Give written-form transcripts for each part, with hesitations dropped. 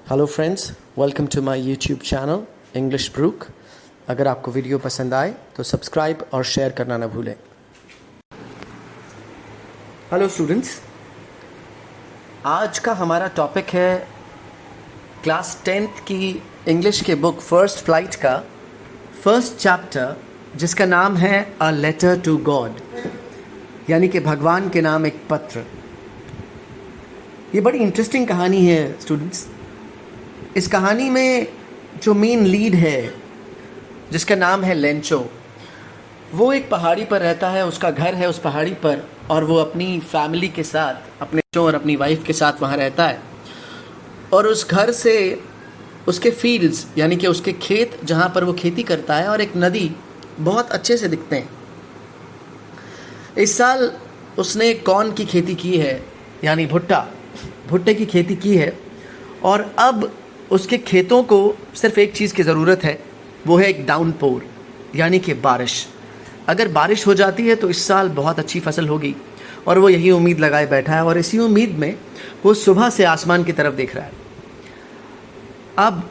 Hello friends, welcome to my YouTube channel English Brook. अगर आपको video पसंद आए तो सब्सक्राइब और शेयर करना ना भूलें। हेलो स्टूडेंट्स, आज का हमारा टॉपिक है क्लास 10th की इंग्लिश के बुक फर्स्ट फ्लाइट का फर्स्ट चैप्टर, जिसका नाम है अ लेटर टू गॉड, यानी कि भगवान के नाम एक पत्र। ये बड़ी इंटरेस्टिंग कहानी है स्टूडेंट्स। इस कहानी में जो मेन लीड है, जिसका नाम है लेंचो, वो एक पहाड़ी पर रहता है। उसका घर है उस पहाड़ी पर और वो अपनी फैमिली के साथ, अपने बच्चों और अपनी वाइफ के साथ वहाँ रहता है। और उस घर से उसके फील्ड्स, यानी कि उसके खेत जहाँ पर वो खेती करता है, और एक नदी बहुत अच्छे से दिखते हैं। इस साल उसने कॉर्न की खेती की है, यानी भुट्टे की खेती की है। और अब उसके खेतों को सिर्फ एक चीज़ की ज़रूरत है, वो है एक डाउनपोर, यानी कि बारिश। अगर बारिश हो जाती है तो इस साल बहुत अच्छी फसल होगी, और वो यही उम्मीद लगाए बैठा है। और इसी उम्मीद में वो सुबह से आसमान की तरफ देख रहा है। अब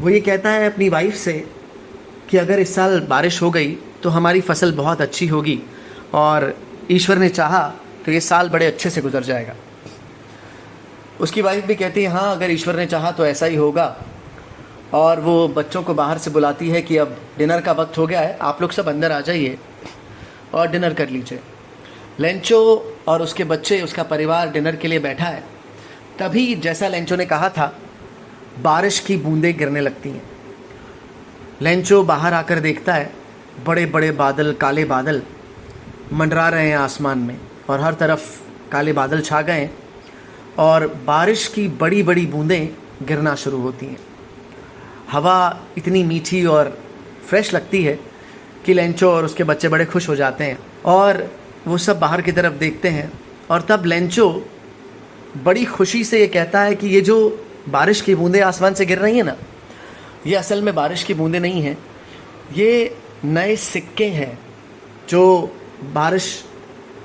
वो ये कहता है अपनी वाइफ से कि अगर इस साल बारिश हो गई तो हमारी फसल बहुत अच्छी होगी, और ईश्वर ने चाहा तो ये साल बड़े अच्छे से गुजर जाएगा। उसकी वाइफ भी कहती है हाँ, अगर ईश्वर ने चाहा तो ऐसा ही होगा। और वो बच्चों को बाहर से बुलाती है कि अब डिनर का वक्त हो गया है, आप लोग सब अंदर आ जाइए और डिनर कर लीजिए। लेंचो और उसके बच्चे, उसका परिवार डिनर के लिए बैठा है। तभी जैसा लेंचो ने कहा था, बारिश की बूंदें गिरने लगती हैं। लेंचो बाहर आकर देखता है, बड़े बड़े बादल, काले बादल मंडरा रहे हैं आसमान में, और हर तरफ काले बादल छा गए हैं और बारिश की बड़ी बड़ी बूंदें गिरना शुरू होती हैं। हवा इतनी मीठी और फ्रेश लगती है कि लेंचो और उसके बच्चे बड़े खुश हो जाते हैं, और वो सब बाहर की तरफ देखते हैं। और तब लेंचो बड़ी खुशी से ये कहता है कि ये जो बारिश की बूंदें आसमान से गिर रही हैं ना, ये असल में बारिश की बूंदें नहीं हैं, ये नए सिक्के हैं जो बारिश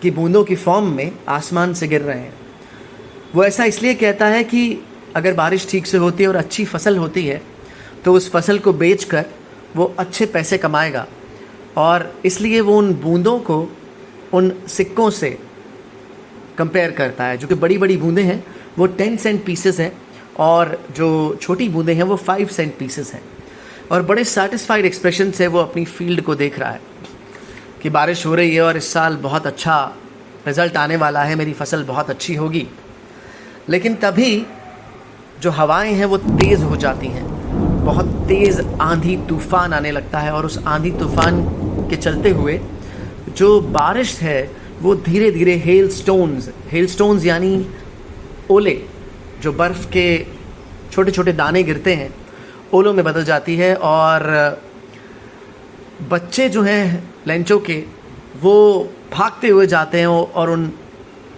की बूंदों की फॉर्म में आसमान से गिर रहे हैं। वो ऐसा इसलिए कहता है कि अगर बारिश ठीक से होती है और अच्छी फसल होती है तो उस फसल को बेचकर वो अच्छे पैसे कमाएगा, और इसलिए वो उन बूंदों को उन सिक्कों से कंपेयर करता है। जो कि बड़ी बड़ी बूंदें हैं वो 10 सेंट पीसेस हैं, और जो छोटी बूंदें हैं वो 5 सेंट पीसेस हैं। और बड़े सेटिस्फाइड एक्सप्रेशन से वो अपनी फील्ड को देख रहा है कि बारिश हो रही है और इस साल बहुत अच्छा रिज़ल्ट आने वाला है, मेरी फसल बहुत अच्छी होगी। लेकिन तभी जो हवाएं हैं वो तेज़ हो जाती हैं, बहुत तेज़ आंधी तूफ़ान आने लगता है। और उस आंधी तूफ़ान के चलते हुए जो बारिश है वो धीरे धीरे हेल स्टोन्स यानी ओले, जो बर्फ़ के छोटे छोटे दाने गिरते हैं, ओलों में बदल जाती है। और बच्चे जो हैं लेंचो के, वो भागते हुए जाते हैं और उन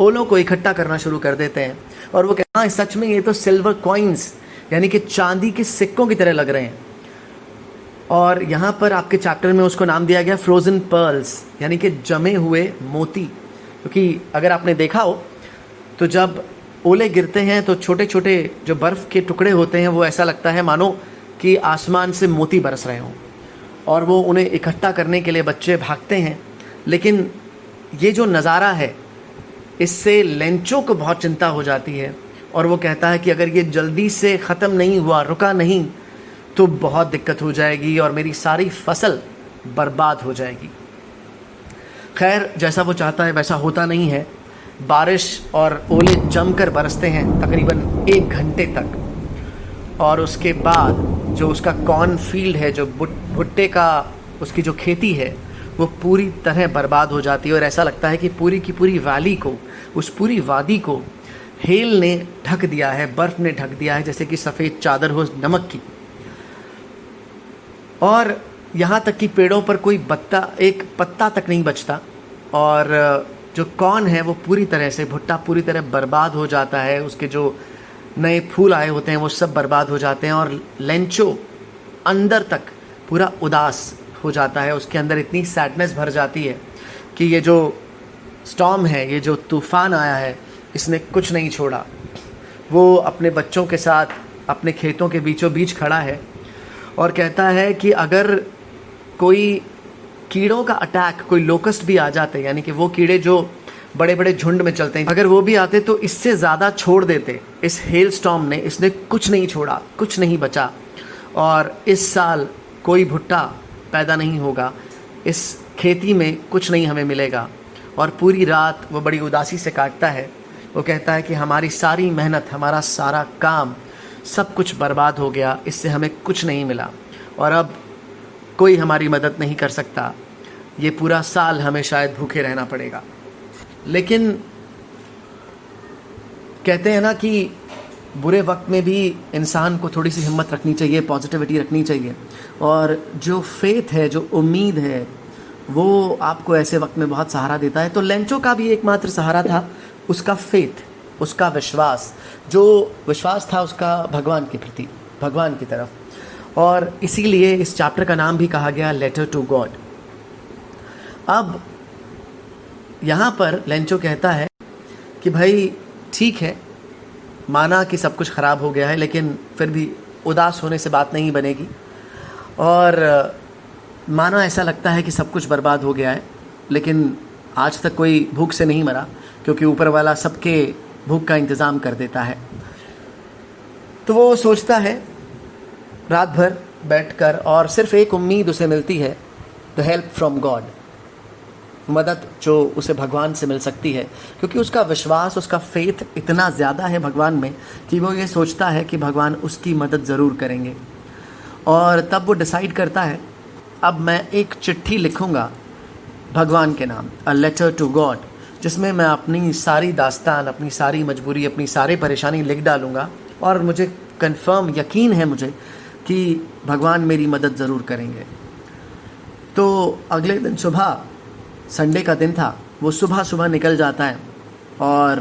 ओलों को इकट्ठा करना शुरू कर देते हैं। और वो कहते हैं सच में ये तो सिल्वर कॉइन्स, यानी कि चांदी के सिक्कों की तरह लग रहे हैं। और यहाँ पर आपके चैप्टर में उसको नाम दिया गया फ्रोज़न पर्ल्स, यानी कि जमे हुए मोती। क्योंकि अगर आपने देखा हो तो जब ओले गिरते हैं तो छोटे छोटे जो बर्फ़ के टुकड़े होते हैं, वो ऐसा लगता है मानो कि आसमान से मोती बरस रहे हों, और वो उन्हें इकट्ठा करने के लिए बच्चे भागते हैं। लेकिन ये जो नज़ारा है, इससे लेंचो को बहुत चिंता हो जाती है, और वो कहता है कि अगर ये जल्दी से ख़त्म नहीं हुआ, रुका नहीं, तो बहुत दिक्कत हो जाएगी और मेरी सारी फसल बर्बाद हो जाएगी। खैर, जैसा वो चाहता है वैसा होता नहीं है। बारिश और ओले जमकर बरसते हैं तकरीबन 1 घंटे तक, और उसके बाद जो उसका कॉर्न फील्ड है, जो भुट्टे का उसकी जो खेती है, वो पूरी तरह बर्बाद हो जाती है। और ऐसा लगता है कि पूरी की पूरी वैली को, उस पूरी वादी को हेल ने ढक दिया है, बर्फ़ ने ढक दिया है, जैसे कि सफ़ेद चादर हो नमक की। और यहाँ तक कि पेड़ों पर कोई एक पत्ता तक नहीं बचता, और जो कॉर्न है वो पूरी तरह से, भुट्टा पूरी तरह बर्बाद हो जाता है। उसके जो नए फूल आए होते हैं वो सब बर्बाद हो जाते हैं, और लेंचो अंदर तक पूरा उदास हो जाता है। उसके अंदर इतनी सैडनेस भर जाती है कि ये जो स्टॉर्म है, ये जो तूफ़ान आया है, इसने कुछ नहीं छोड़ा। वो अपने बच्चों के साथ अपने खेतों के बीचों बीच खड़ा है और कहता है कि अगर कोई कीड़ों का अटैक, कोई लोकस्ट भी आ जाते, यानी कि वो कीड़े जो बड़े बड़े झुंड में चलते हैं, अगर वो भी आते तो इससे ज़्यादा छोड़ देते। इस हेल स्टॉर्म ने, इसने कुछ नहीं छोड़ा, कुछ नहीं बचा, और इस साल कोई भुट्टा पैदा नहीं होगा, इस खेती में कुछ नहीं हमें मिलेगा। और पूरी रात वो बड़ी उदासी से काटता है। वो कहता है कि हमारी सारी मेहनत, हमारा सारा काम, सब कुछ बर्बाद हो गया, इससे हमें कुछ नहीं मिला और अब कोई हमारी मदद नहीं कर सकता। ये पूरा साल हमें शायद भूखे रहना पड़ेगा। लेकिन कहते हैं ना कि बुरे वक्त में भी इंसान को थोड़ी सी हिम्मत रखनी चाहिए, पॉजिटिविटी रखनी चाहिए, और जो फेथ है, जो उम्मीद है, वो आपको ऐसे वक्त में बहुत सहारा देता है। तो लेंचो का भी एकमात्र सहारा था उसका फेथ, उसका विश्वास, जो विश्वास था उसका भगवान के प्रति, भगवान की तरफ। और इसीलिए इस चैप्टर का नाम भी कहा गया लेटर टू गॉड। अब यहाँ पर लेंचो कहता है कि भाई ठीक है, माना कि सब कुछ ख़राब हो गया है, लेकिन फिर भी उदास होने से बात नहीं बनेगी। और माना ऐसा लगता है कि सब कुछ बर्बाद हो गया है, लेकिन आज तक कोई भूख से नहीं मरा, क्योंकि ऊपर वाला सबके भूख का इंतज़ाम कर देता है। तो वो सोचता है रात भर बैठकर, और सिर्फ एक उम्मीद उसे मिलती है, द हेल्प फ्रॉम गॉड, मदद जो उसे भगवान से मिल सकती है, क्योंकि उसका विश्वास, उसका फेथ इतना ज़्यादा है भगवान में कि वो ये सोचता है कि भगवान उसकी मदद ज़रूर करेंगे। और तब वो डिसाइड करता है, अब मैं एक चिट्ठी लिखूँगा भगवान के नाम, अ लेटर टू गॉड, जिसमें मैं अपनी सारी दास्तान, अपनी सारी मजबूरी, अपनी सारी परेशानी लिख डालूँगा, और मुझे कंफर्म यकीन है मुझे कि भगवान मेरी मदद ज़रूर करेंगे। तो अगले दिन सुबह, संडे का दिन था, वो सुबह सुबह निकल जाता है और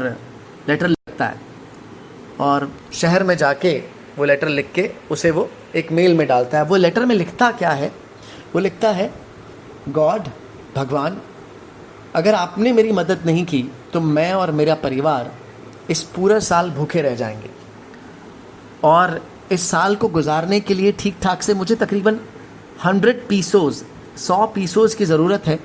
लेटर लिखता है, और शहर में जाके वो लेटर लिख के उसे वो एक मेल में डालता है। वो लेटर में लिखता क्या है? वो लिखता है, गॉड, भगवान, अगर आपने मेरी मदद नहीं की तो मैं और मेरा परिवार इस पूरा साल भूखे रह जाएंगे, और इस साल को गुजारने के लिए ठीक ठाक से मुझे तकरीबन 100 पीसोज़ की ज़रूरत है,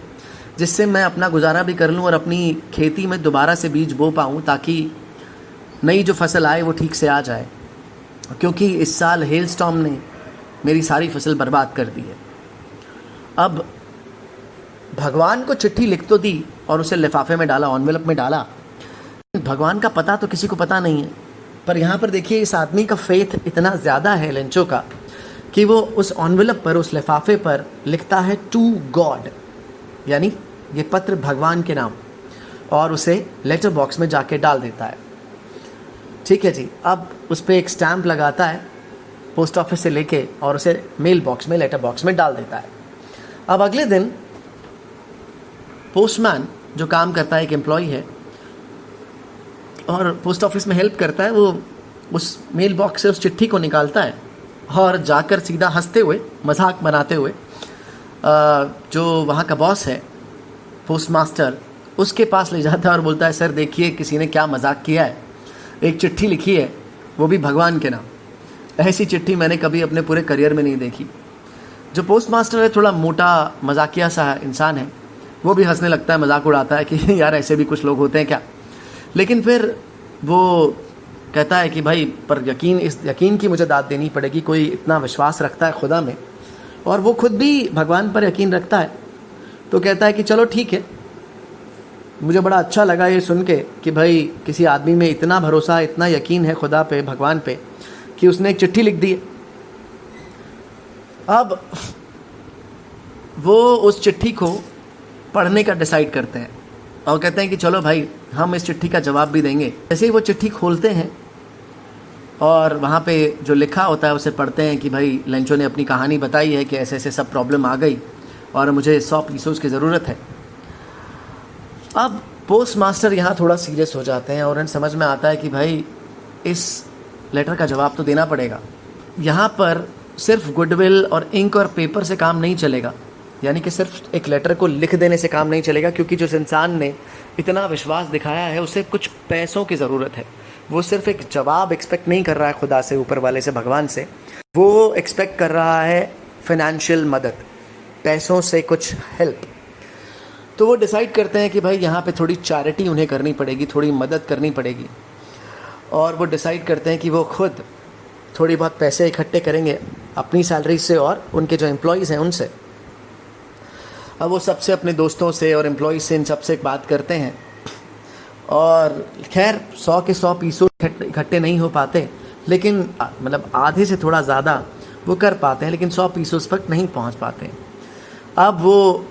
जिससे मैं अपना गुजारा भी कर लूँ और अपनी खेती में दोबारा से बीज बो पाऊँ, ताकि नई जो फसल आए वो ठीक से आ जाए, क्योंकि इस साल हेल स्टॉर्म ने मेरी सारी फसल बर्बाद कर दी है। अब भगवान को चिट्ठी लिख तो दी और उसे लिफाफे में डाला, एनवेलप में डाला। भगवान का पता तो किसी को पता नहीं है, पर यहाँ पर देखिए इस आदमी का फेथ इतना ज़्यादा है लेंचो का, कि वो उस एनवेलप पर, उस लिफाफे पर लिखता है टू गॉड, यानी ये पत्र भगवान के नाम, और उसे लेटर बॉक्स में जाके डाल देता है। ठीक है जी। अब उस पर एक स्टैम्प लगाता है पोस्ट ऑफिस से लेके, और उसे मेल बॉक्स में, लेटर बॉक्स में डाल देता है। अब अगले दिन पोस्टमैन जो काम करता है, एक एम्प्लॉय है और पोस्ट ऑफिस में हेल्प करता है, वो उस मेल बॉक्स से उस चिट्ठी को निकालता है और जाकर सीधा हंसते हुए, मजाक बनाते हुए, जो वहाँ का बॉस है, पोस्टमास्टर, उसके पास ले जाता है और बोलता है, सर देखिए किसी ने क्या मजाक किया है, एक चिट्ठी लिखी है, वो भी भगवान के नाम। ऐसी चिट्ठी मैंने कभी अपने पूरे करियर में नहीं देखी। जो पोस्टमास्टर है थोड़ा मोटा मजाकिया सा इंसान है, वो भी हंसने लगता है, मजाक उड़ाता है कि यार ऐसे भी कुछ लोग होते हैं क्या। लेकिन फिर वो कहता है कि भाई पर इस यकीन की मुझे दाद देनी पड़ेगी, कोई इतना विश्वास रखता है खुदा में, और वो खुद भी भगवान पर यकीन रखता है। तो कहता है कि चलो ठीक है, मुझे बड़ा अच्छा लगा ये सुन के कि भाई किसी आदमी में इतना भरोसा, इतना यकीन है खुदा पे, भगवान पे, कि उसने एक चिट्ठी लिख दी है। अब वो उस चिट्ठी को पढ़ने का डिसाइड करते हैं और कहते हैं कि चलो भाई हम इस चिट्ठी का जवाब भी देंगे। जैसे ही वो चिट्ठी खोलते हैं और वहाँ पे जो लिखा होता है उसे पढ़ते हैं कि भाई लेंचो ने अपनी कहानी बताई है कि ऐसे ऐसे सब प्रॉब्लम आ गई और मुझे 100 पीसों की ज़रूरत है। अब पोस्ट मास्टर यहाँ थोड़ा सीरियस हो जाते हैं और उन्हें समझ में आता है कि भाई इस लेटर का जवाब तो देना पड़ेगा। यहाँ पर सिर्फ गुडविल और इंक और पेपर से काम नहीं चलेगा, यानी कि सिर्फ एक लेटर को लिख देने से काम नहीं चलेगा, क्योंकि जिस इंसान ने इतना विश्वास दिखाया है उसे कुछ पैसों की ज़रूरत है। वो सिर्फ एक जवाब एक्सपेक्ट नहीं कर रहा है खुदा से, ऊपर वाले से, भगवान से, वो एक्सपेक्ट कर रहा है फाइनेंशियल मदद, पैसों से कुछ हेल्प। तो वो डिसाइड करते हैं कि भाई यहाँ पे थोड़ी चैरिटी उन्हें करनी पड़ेगी, थोड़ी मदद करनी पड़ेगी, और वो डिसाइड करते हैं कि वो खुद थोड़ी बहुत पैसे इकट्ठे करेंगे अपनी सैलरी से और उनके जो एम्प्लॉयज़ हैं उनसे। अब वो सबसे, अपने दोस्तों से और एम्प्लॉयज़ से, इन सबसे बात करते हैं, और खैर 100 के 100 पीसों इकट्ठे नहीं हो पाते, लेकिन मतलब आधे से थोड़ा ज़्यादा वो कर पाते हैं, लेकिन 100 पीसों तक नहीं पहुंच पाते। अब वो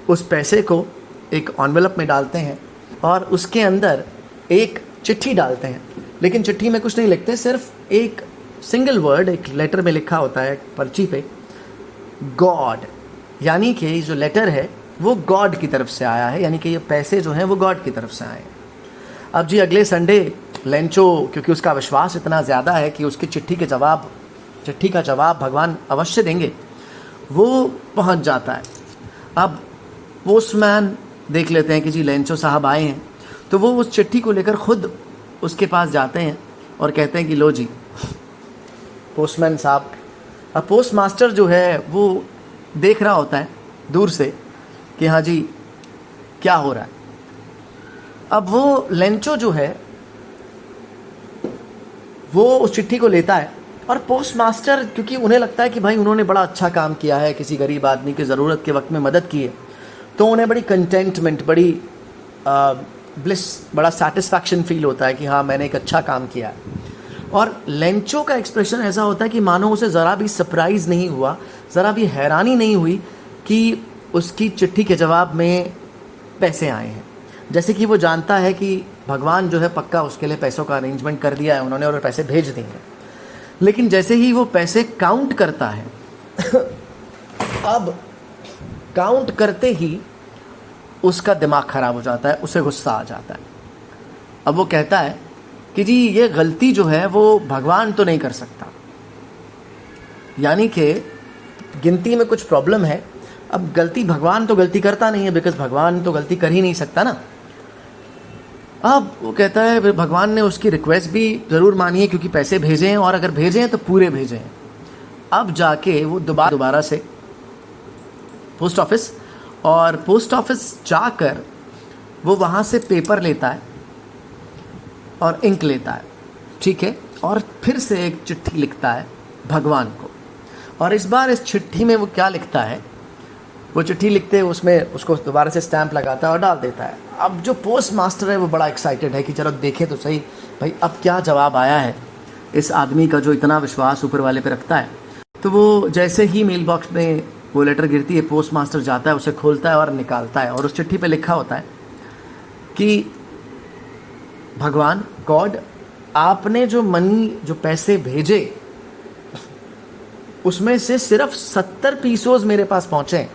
उस पैसे को एक एनवेलप में डालते हैं और उसके अंदर एक चिट्ठी डालते हैं, लेकिन चिट्ठी में कुछ नहीं लिखते, सिर्फ एक सिंगल वर्ड एक लेटर में लिखा होता है पर्ची पे, गॉड। यानी कि जो लेटर है वो गॉड की तरफ से आया है, यानी कि ये पैसे जो हैं वो गॉड की तरफ से आए हैं। अब जी अगले संडे लेंचो, क्योंकि उसका विश्वास इतना ज़्यादा है कि उसकी चिट्ठी का जवाब भगवान अवश्य देंगे, वो पहुंच जाता है। अब पोस्टमैन देख लेते हैं कि जी लेंचो साहब आए हैं, तो वो उस चिट्ठी को लेकर खुद उसके पास जाते हैं और कहते हैं कि लो जी पोस्टमैन साहब। अब पोस्ट मास्टर जो है वो देख रहा होता है दूर से कि हाँ जी क्या हो रहा है। अब वो लेंचो जो है वो उस चिट्ठी को लेता है, और पोस्ट मास्टर, क्योंकि उन्हें लगता है कि भाई उन्होंने बड़ा अच्छा काम किया है, किसी गरीब आदमी की ज़रूरत के वक्त में मदद की है, तो उन्हें बड़ी कंटेंटमेंट, बड़ी ब्लिस, बड़ा सेटिस्फैक्शन फील होता है कि हाँ मैंने एक अच्छा काम किया है। और लेंचो का एक्सप्रेशन ऐसा होता है कि मानो उसे ज़रा भी सरप्राइज़ नहीं हुआ, ज़रा भी हैरानी नहीं हुई कि उसकी चिट्ठी के जवाब में पैसे आए हैं। जैसे कि वो जानता है कि भगवान जो है पक्का उसके लिए पैसों का अरेंजमेंट कर दिया है उन्होंने, और पैसे भेज देंगे। लेकिन जैसे ही वो पैसे काउंट करता है अब काउंट करते ही उसका दिमाग ख़राब हो जाता है, उसे गुस्सा आ जाता है। अब वो कहता है कि जी ये गलती जो है वो भगवान तो नहीं कर सकता, यानी कि गिनती में कुछ प्रॉब्लम है। अब गलती भगवान तो गलती करता नहीं है, बिकॉज भगवान तो गलती कर ही नहीं सकता ना। अब वो कहता है भगवान ने उसकी रिक्वेस्ट भी ज़रूर मानी है, क्योंकि पैसे भेजे हैं, और अगर भेजे हैं तो पूरे भेजे हैं। अब जाके वो दोबारा से पोस्ट ऑफिस, और पोस्ट ऑफिस जाकर वो वहाँ से पेपर लेता है और इंक लेता है, ठीक है, और फिर से एक चिट्ठी लिखता है भगवान को। और इस बार इस चिट्ठी में वो क्या लिखता है, वो चिट्ठी लिखते उसमें उसको दोबारा से स्टैंप लगाता है और डाल देता है। अब जो पोस्ट मास्टर है वो बड़ा एक्साइटेड है कि चलो देखें तो सही भाई अब क्या जवाब आया है इस आदमी का जो इतना विश्वास ऊपर वाले पे रखता है। तो वो जैसे ही मेल बॉक्स में वो लेटर गिरती है, पोस्ट मास्टर जाता है, उसे खोलता है और निकालता है, और उस चिट्ठी पे लिखा होता है कि भगवान गॉड, आपने जो पैसे भेजे उसमें से सिर्फ 70 पीसोज मेरे पास पहुँचे।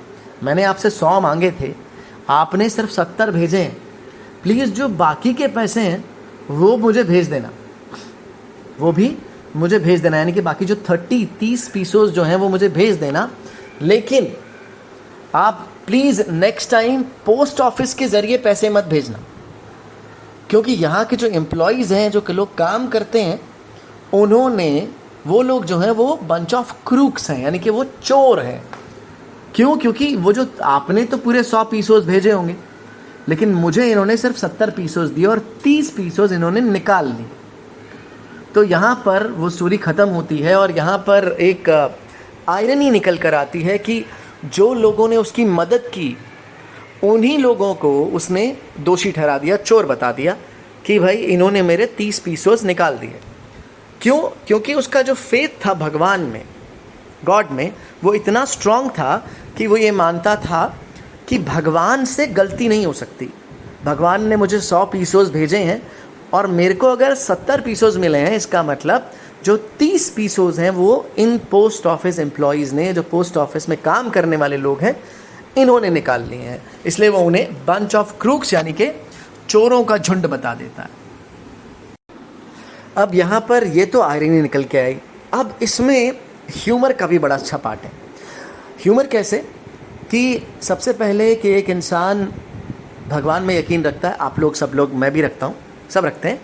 मैंने आपसे 100 मांगे थे, आपने सिर्फ 70 भेजे हैं। प्लीज़ जो बाकी के पैसे हैं वो मुझे भेज देना, वो भी मुझे भेज देना, यानी कि बाकी जो 30 पीसोज जो हैं वो मुझे भेज देना। लेकिन आप please next time post office के ज़रिए पैसे मत भेजना, क्योंकि यहाँ के जो एम्प्लॉयज़ हैं, जो लोग काम करते हैं, वो लोग जो हैं वो बंच ऑफ क्रूक्स हैं, यानी कि वो चोर हैं। क्यों? क्योंकि वो जो आपने तो पूरे 100 पीसोज भेजे होंगे, लेकिन मुझे इन्होंने सिर्फ 70 पीसोज दिए और 30 पीसोज इन्होंने निकाल लिए। तो यहाँ पर वो स्टोरी ख़त्म होती है, और यहाँ पर एक आयरनी निकल कर आती है कि जो लोगों ने उसकी मदद की उन्हीं लोगों को उसने दोषी ठहरा दिया, चोर बता दिया कि भाई इन्होंने मेरे 30 पीसोज निकाल दिए। क्यों? क्योंकि उसका जो फेथ था भगवान में, गॉड में, वो इतना स्ट्रांग था कि वो ये मानता था कि भगवान से गलती नहीं हो सकती। भगवान ने मुझे 100 पीसोज भेजे हैं और मेरे को अगर 70 पीसोज मिले हैं, इसका मतलब जो 30 पीसोज हैं वो इन पोस्ट ऑफिस एम्प्लॉयज़ ने, जो पोस्ट ऑफिस में काम करने वाले लोग हैं, इन्होंने निकाल लिए हैं। इसलिए वो उन्हें बंच ऑफ क्रूक्स यानी कि चोरों का झुंड बता देता है। अब यहाँ पर ये तो आयरनी निकल के आई। अब इसमें ह्यूमर का भी बड़ा अच्छा पार्ट है। ह्यूमर कैसे कि सबसे पहले कि एक इंसान भगवान में यकीन रखता है, आप लोग सब लोग, मैं भी रखता हूँ, सब रखते हैं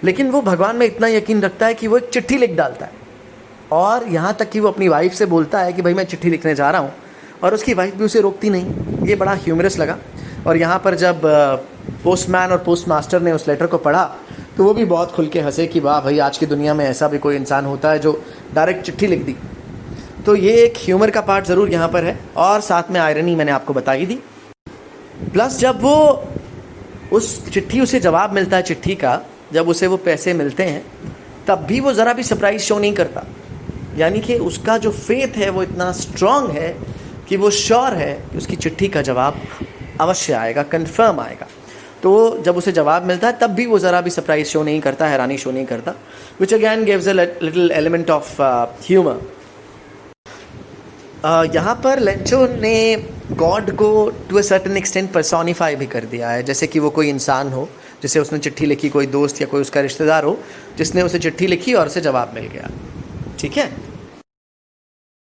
लेकिन वो भगवान में इतना यकीन रखता है कि वो एक चिट्ठी लिख डालता है, और यहाँ तक कि वो अपनी वाइफ से बोलता है कि भाई मैं चिट्ठी लिखने जा रहा हूँ, और उसकी वाइफ भी उसे रोकती नहीं। ये बड़ा ह्यूमरस लगा। और यहाँ पर जब पोस्टमैन और पोस्ट मास्टर ने उस लेटर को पढ़ा तो वो भी बहुत खुल के हंसे कि वाह भाई, आज की दुनिया में ऐसा भी कोई इंसान होता है जो डायरेक्ट चिट्ठी लिख दी। तो ये एक ह्यूमर का पार्ट ज़रूर यहाँ पर है, और साथ में आयरनी मैंने आपको बता ही दी। प्लस जब वो उस चिट्ठी उसे जवाब मिलता है चिट्ठी का, जब उसे वो पैसे मिलते हैं, तब भी वो ज़रा भी सरप्राइज शो नहीं करता। यानी कि उसका जो फेथ है वो इतना स्ट्रांग है कि वो श्योर है कि उसकी चिट्ठी का जवाब अवश्य आएगा, कंफर्म आएगा। तो जब उसे जवाब मिलता है तब भी वो ज़रा भी सरप्राइज शो नहीं करता, हैरानी शो नहीं करता, which again gives a little element of humour. यहाँ पर लेंचो ने गॉड को to a certain extent personify भी कर दिया है, जैसे कि वो कोई इंसान हो जिसे उसने चिट्ठी लिखी, कोई दोस्त या कोई उसका रिश्तेदार हो जिसने उसे चिट्ठी लिखी और उसे जवाब मिल गया। ठीक है।